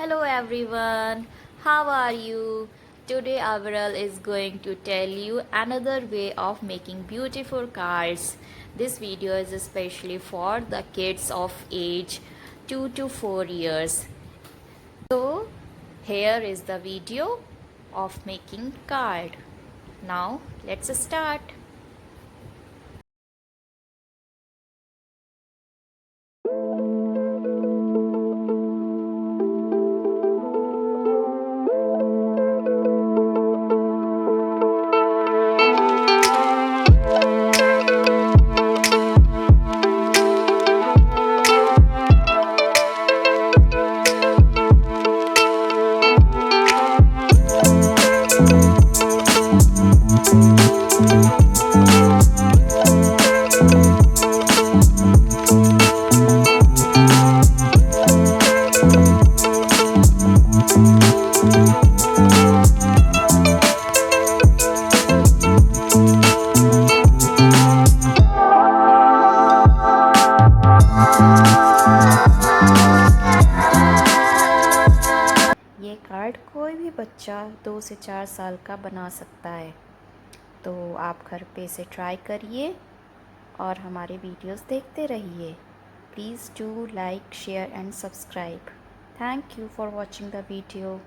Hello everyone, how are you? Today Avril is going to tell you another way of making beautiful cards. This video is especially for the kids of age 2 to 4 years. So here is the video of making card. Now let's start. ये card कोई भी बच्चा 2 से 4 साल का बना सकता है। तो आप घर पे इसे ट्राई करिए और हमारे वीडियोस देखते रहिए। Please do like, share and subscribe. Thank you for watching the video.